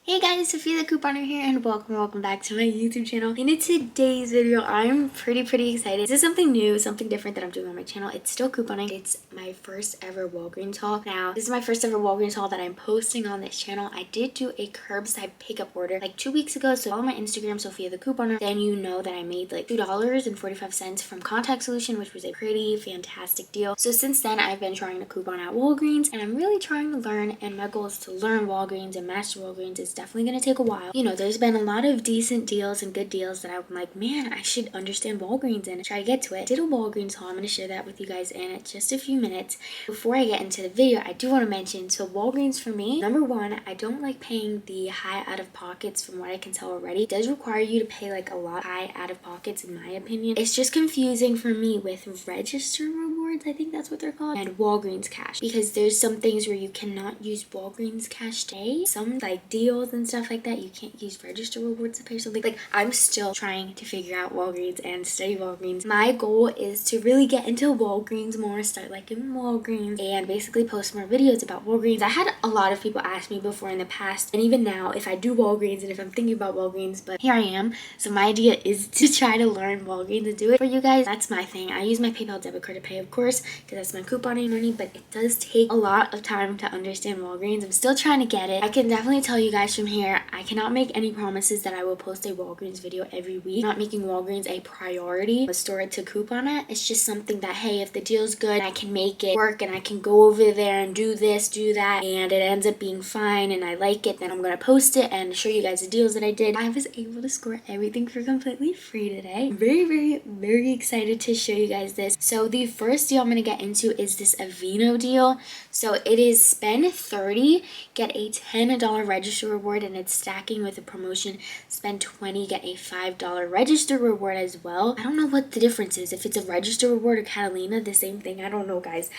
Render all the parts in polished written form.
Hey guys, Sophia the Couponer here and welcome back to my YouTube channel. In today's video, I'm pretty excited. This is something new, something different that I'm doing on my channel. It's still couponing. It's my first ever Walgreens haul. Now, this is my first ever Walgreens haul that I'm posting on this channel. I did do a curbside pickup order like 2 weeks ago, so follow my Instagram, Sophia the Couponer. Then you know that I made like $2.45 from Contact Solution, which was a pretty fantastic deal. So since then, I've been trying to coupon at Walgreens and I'm really trying to learn, and my goal is to learn Walgreens and master Walgreens. It's definitely going to take a while. You know, there's been a lot of decent deals and good deals that I'm like, man, I should understand Walgreens and try to get to it. I did a Walgreens haul. I'm going to share that with you guys in just a few minutes. Before I get into the video, I do want to mention, so Walgreens for me, number one, I don't like paying the high out of pockets. From what I can tell already, it does require you to pay like a lot high out of pockets, in my opinion. It's just confusing for me with register rewards, I think that's what they're called, and Walgreens cash, because there's some things where you cannot use Walgreens cash today. Some like deals and stuff like that, you can't use register rewards to pay something. Like, I'm still trying to figure out Walgreens and study Walgreens. My goal is to really get into Walgreens more, start liking Walgreens, and basically post more videos about Walgreens. I had a lot of people ask me before in the past, and even now, if I do Walgreens and if I'm thinking about Walgreens, but here I am. So my idea is to try to learn Walgreens and do it for you guys. That's my thing. I use my PayPal debit card to pay, of course, because that's my couponing money, but it does take a lot of time to understand Walgreens. I'm still trying to get it. I can definitely tell you guys from here, I cannot make any promises that I will post a Walgreens video every week. I'm not making Walgreens a priority, a store to coupon at. It's just something that, hey, if the deal's good, I can make it work and I can go over there and do this, do that, and it ends up being fine and I like it, then I'm gonna post it and show you guys the deals that I did. I was able to score everything for completely free today. I'm very excited to show you guys this. So the first deal I'm gonna get into is this Aveeno deal. So it is spend 30, get a $10 register reward, and it's stacking with a promotion. Spend 20, get a $5 register reward as well. I don't know what the difference is, if it's a register reward or Catalina, the same thing. I don't know, guys.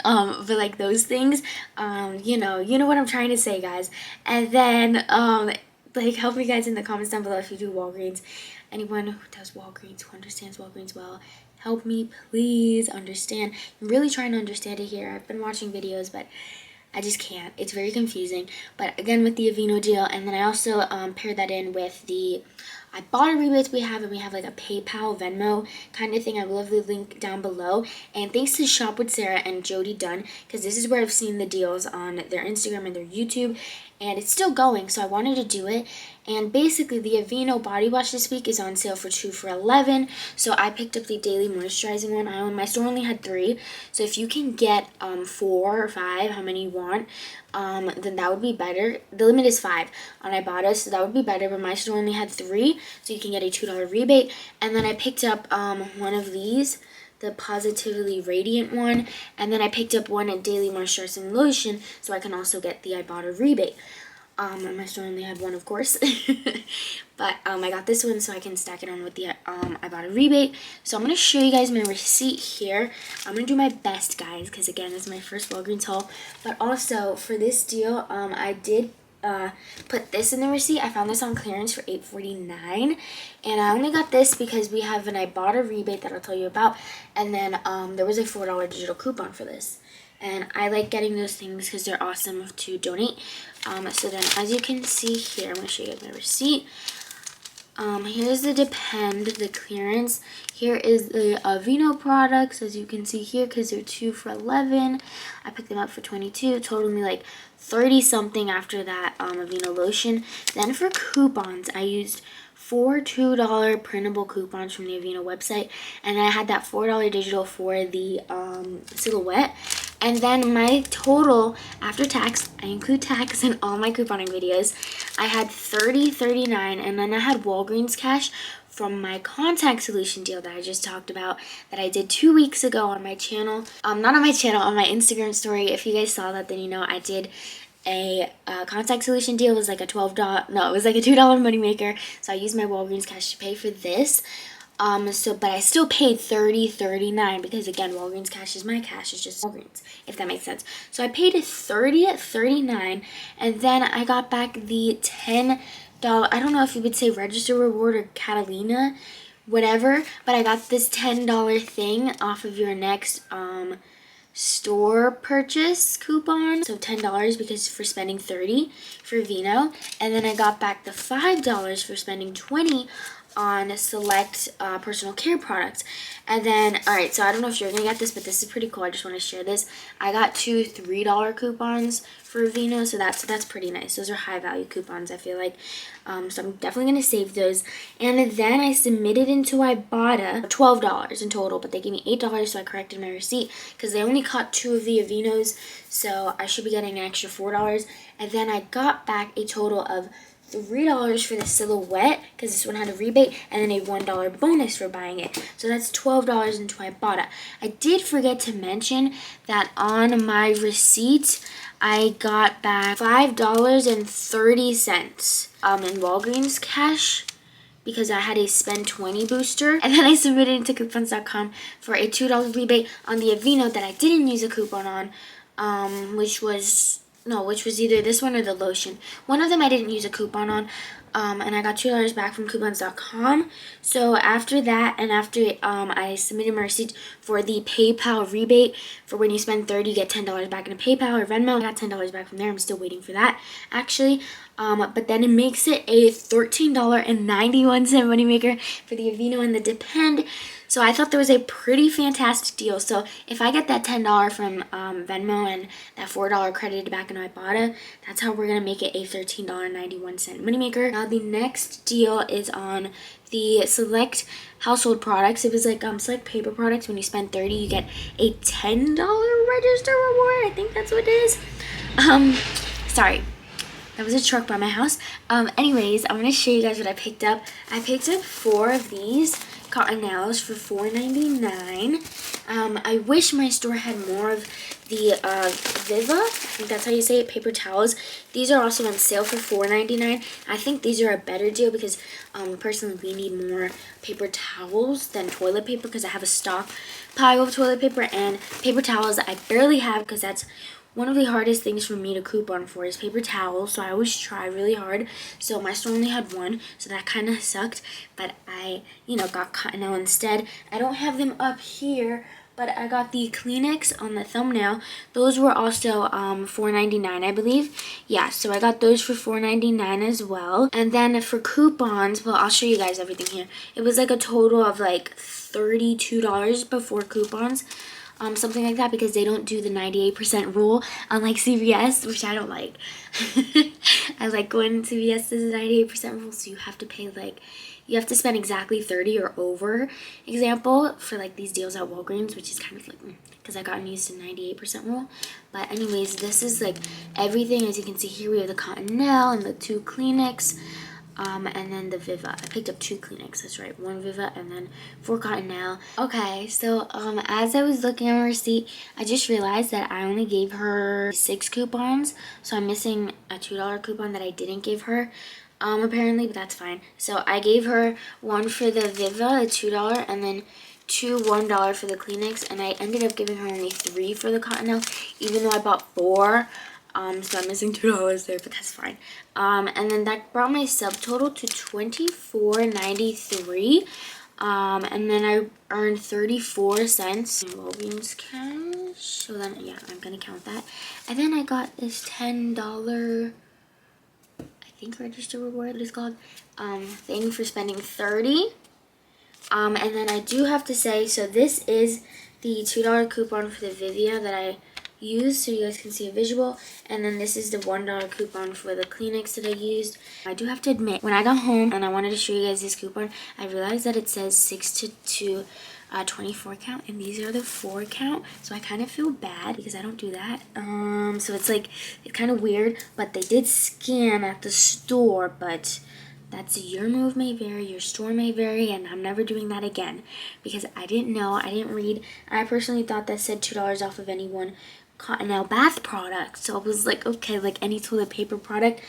But like those things, you know what I'm trying to say, guys. And then like, help me guys in the comments down below if you do Walgreens. Anyone who does Walgreens, who understands Walgreens well, help me please understand. I'm really trying to understand it here. I've been watching videos, but I just can't. It's very confusing. But again, with the Aveeno deal, and then I also paired that in with the ibotta rebates we have, and we have like a PayPal, Venmo kind of thing. I will have the link down below. And thanks to Shop with Sarah and Jody Dunn, because this is where I've seen the deals on their Instagram and their YouTube, and it's still going, so I wanted to do it. And basically, the Aveeno body wash this week is on sale for 2 for $11. So I picked up the daily moisturizing one. My store only had 3, so if you can get 4 or 5, how many you want, then that would be better. The limit is 5 on Ibotta, so that would be better, but my store only had 3, so you can get a $2 rebate. And then I picked up one of these, the Positively Radiant one, and then I picked up one at Daily Moisturizing Lotion, so I can also get the Ibotta rebate. My store only had 1, of course, but I got this one so I can stack it on with the Ibotta rebate. So I'm going to show you guys my receipt here. I'm going to do my best, guys, because again, this is my first Walgreens haul. But also, for this deal, I did put this in the receipt. I found this on clearance for $8.49, and I only got this because we have an Ibotta rebate that I'll tell you about, and then there was a $4 digital coupon for this. And I like getting those things because they're awesome to donate. So then, as you can see here, I'm going to show you guys my receipt. Here's the Depend, the clearance. Here is the Aveeno products, as you can see here, because they're 2 for $11. I picked them up for $22, totaled me like 30 something after that Aveeno lotion. Then for coupons, I used 4 $2 printable coupons from the Aveeno website, and I had that $4 digital for the silhouette. And then my total after tax, I include tax in all my couponing videos, I had $30.39, and then I had Walgreens cash from my Contact Solution deal that I just talked about, that I did 2 weeks ago on my channel. Not on my channel, on my Instagram story. If you guys saw that, then you know I did a Contact Solution deal. It was like a $12, no, it was like a $2 moneymaker. So I used my Walgreens cash to pay for this. But I still paid $30.39 because again, Walgreens cash is my cash. It's just Walgreens, if that makes sense. So I paid $30.39, and then I got back the $10. I don't know if you would say register reward or Catalina, whatever. But I got this $10 thing off of your next store purchase coupon, so $10 because for spending $30 for Aveeno, and then I got back the $5 for spending $20 on select personal care products. And then, all right, so I don't know if you're gonna get this, but this is pretty cool. I just want to share this. I got two $3 coupons for Aveeno, so that's pretty nice. Those are high value coupons, I feel like. So I'm definitely gonna save those. And then I submitted into Ibotta $12 in total, but they gave me $8, so I corrected my receipt because they only caught two of the Aveenos, so I should be getting an extra $4. And then I got back a total of $3 for the silhouette because this one had a rebate, and then a $1 bonus for buying it. So that's $12 into Ibotta. I did forget to mention that on my receipt, I got back $5.30 in Walgreens cash because I had a spend 20 booster, and then I submitted into coupons.com for a $2 rebate on the Aveeno that I didn't use a coupon on, which was either this one or the lotion. One of them I didn't use a coupon on, and I got $2 back from coupons.com. So after that, and after I submitted my receipt for the PayPal rebate for when you spend $30, you get $10 back in a PayPal or Venmo. I got $10 back from there. I'm still waiting for that, actually. But then it makes it a $13.91 moneymaker for the Aveeno and the Depend. So I thought that was a pretty fantastic deal. So if I get that $10 from Venmo and that $4 credited back in Ibotta, that's how we're going to make it a $13.91 moneymaker. Now the next deal is on the select household products. It was like select paper products. When you spend $30, you get a $10 register reward. I think that's what it is. Sorry. That was a truck by my house. Anyways, I'm going to show you guys what I picked up. I picked up 4 of these cotton nails for $4.99. I wish my store had more of the Viva, I think that's how you say it, paper towels. These are also on sale for $4.99. I think these are a better deal because personally we need more paper towels than toilet paper because I have a stockpile of toilet paper, and paper towels I barely have because that's one of the hardest things for me to coupon for is paper towels, so I always try really hard. So my store only had one, so that kind of sucked, but I, got Cottonelle instead. I don't have them up here, but I got the Kleenex on the thumbnail. Those were also $4.99, I believe. Yeah, so I got those for $4.99 as well. And then for coupons, well, I'll show you guys everything here. It was like a total of like $32 before coupons. Something like that, because they don't do the 98% rule unlike CVS, which I don't like. I like when CVS does the 98% rule, so you have to pay you have to spend exactly 30 or over, example, for like these deals at Walgreens, which is kind of like, because I gotten used to 98% rule. But anyways, this is like everything. As you can see here, we have the Cottonelle and the 2 Kleenex. And then the Viva. I picked up 2 Kleenex, that's right, 1 Viva and then 4 Cottonelle. Okay, so as I was looking at my receipt, I just realized that I only gave her 6 coupons, so I'm missing a $2 coupon that I didn't give her, apparently, but that's fine. So I gave her 1 for the Viva, a $2, and then 2 $1 for the Kleenex, and I ended up giving her only 3 for the Cottonelle, even though I bought 4. So I'm missing $2 there, but that's fine. And then that brought my subtotal to $24.93. And then I earned 34 cents in Walgreens cash. So then, yeah, I'm gonna count that. And then I got this $10, I think register reward it is called, thing for spending $30. And then I do have to say, so this is the $2 coupon for the Vivia that I used, so you guys can see a visual, and then this is the $1 coupon for the Kleenex that I used. I do have to admit, when I got home and I wanted to show you guys this coupon, I realized that it says 6 to 2 24 count, and these are the 4 count, so I kind of feel bad because I don't do that. So it's kind of weird, but they did scan at the store, but that's your move may vary, your store may vary, and I'm never doing that again because I didn't know, I didn't read. I personally thought that said $2 off of any one Cottonelle bath product, so I was like, okay, like any toilet paper product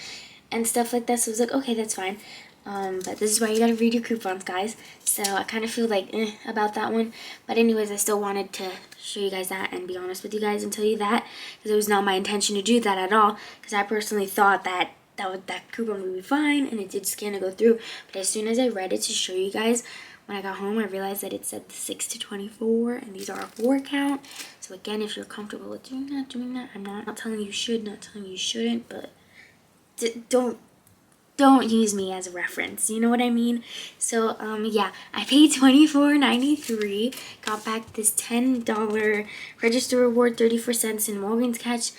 and stuff like that, so I was like, okay, that's fine. But this is why you gotta read your coupons, guys. So I kind of feel like about that one, but anyways, I still wanted to show you guys that and be honest with you guys and tell you that, because it was not my intention to do that at all, because I personally thought that that coupon would be fine, and it did scan to go through. But as soon as I read it to show you guys, when I got home, I realized that it said 6 to 24, and these are a 4 count. So So again, if you're comfortable with doing that. I'm not telling you should, not telling you shouldn't, but don't use me as a reference, you know what I mean? So yeah, I paid $24.93, got back this $10 register reward, 34 cents in Walgreens cash,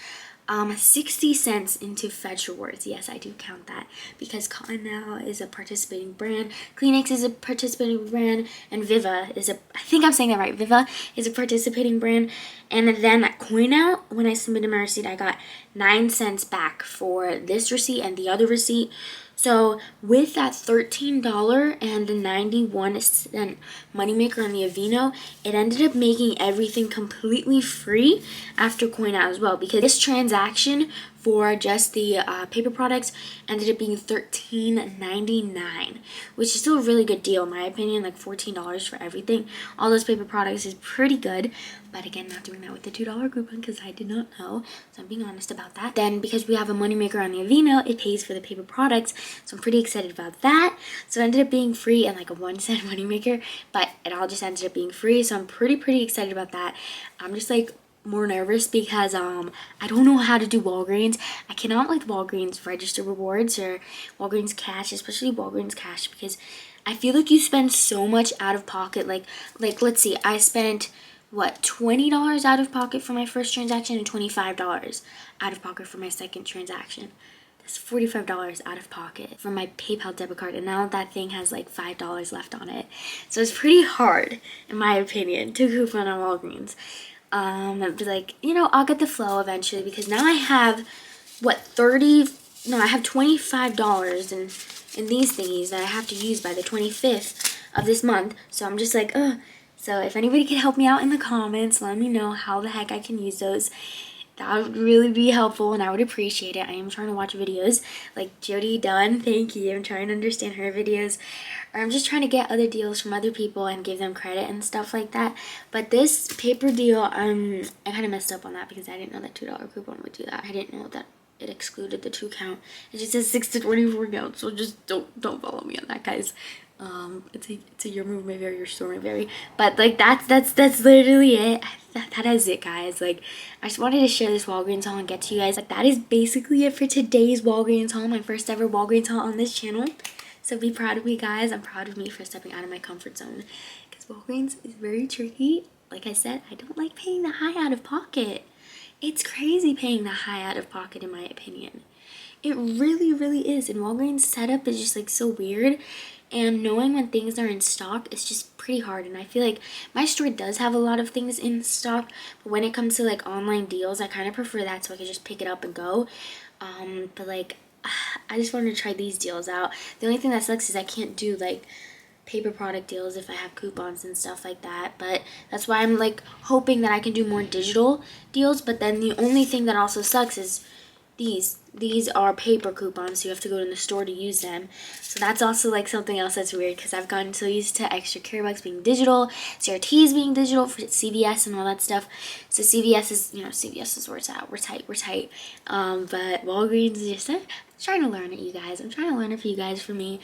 60 cents into Fetch Rewards. Yes, I do count that because Cotton Now is a participating brand, Kleenex is a participating brand, and Viva is I think I'm saying that right, Viva is a participating brand. And then at Coin Out, when I submitted my receipt, I got 9 cents back for this receipt and the other receipt. So with that $13 and the 91-cent moneymaker on the Aveeno, it ended up making everything completely free after Coin Out as well, because this transaction for just the paper products ended up being $13.99, which is still a really good deal in my opinion. Like $14 for everything. All those paper products is pretty good, but again, not doing that with the $2 coupon because I did not know, so I'm being honest about that. Then because we have a moneymaker on the Aveeno, it pays for the paper products, so I'm pretty excited about that. So it ended up being free and like a 1-cent moneymaker, but it all just ended up being free, so I'm pretty excited about that. I'm just like more nervous because I don't know how to do Walgreens. I cannot like Walgreens register rewards or Walgreens cash, especially Walgreens cash, because I feel like you spend so much out of pocket. Like let's see, I spent what, $20 out of pocket for my first transaction and $25 out of pocket for my second transaction. That's $45 out of pocket for my PayPal debit card, and now that thing has like $5 left on it. So it's pretty hard, in my opinion, to coupon on Walgreens. But like, you know, I'll get the flow eventually because now I have what, I have $25 in these thingies that I have to use by the 25th of this month. So I'm just like, ugh. So if anybody can help me out in the comments, let me know how the heck I can use those. That would really be helpful and I would appreciate it. I am trying to watch videos like Jody Dunn, thank you. I'm trying to understand her videos. Or I'm just trying to get other deals from other people and give them credit and stuff like that. But this paper deal, I kind of messed up on that because I didn't know that $2 coupon would do that. I didn't know that it excluded the 2 count. It just says 6 to 24 count, so just don't follow me on that, guys. It's a your move may vary, your store may vary, but like that's literally it. That is it, guys. Like, I just wanted to share this Walgreens haul and get to you guys. Like, that is basically it for today's Walgreens haul, my first ever Walgreens haul on this channel. So be proud of me, guys. I'm proud of me for stepping out of my comfort zone because Walgreens is very tricky. Like I said, I don't like paying the high out of pocket. It's crazy paying the high out of pocket, in my opinion. It really is. And Walgreens setup is just like so weird. And knowing when things are in stock is just pretty hard. And I feel like my store does have a lot of things in stock, but when it comes to like online deals, I kind of prefer that so I can just pick it up and go. But like, I just wanted to try these deals out. The only thing that sucks is I can't do like paper product deals if I have coupons and stuff like that, but that's why I'm like hoping that I can do more digital deals. But then the only thing that also sucks is these are paper coupons, so you have to go to the store to use them. So that's also like something else that's weird because I've gotten so used to extra care bucks being digital, CRTs being digital for CVS and all that stuff. So CVS is, you know, CVS is where it's at. We're tight. But Walgreens is just, I'm trying to learn it, you guys. I'm trying to learn it for you guys, for me.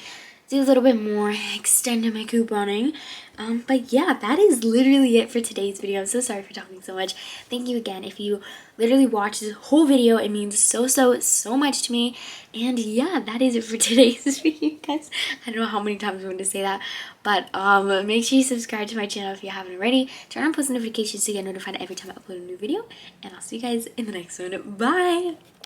Do a little bit more, extend my couponing. But yeah, that is literally it for today's video. I'm so sorry for talking so much. Thank you again. If you literally watched this whole video, it means so much to me. And yeah, that is it for today's video, guys. I don't know how many times I'm going to say that, but make sure you subscribe to my channel if you haven't already. Turn on post notifications to get notified every time I upload a new video, and I'll see you guys in the next one. Bye.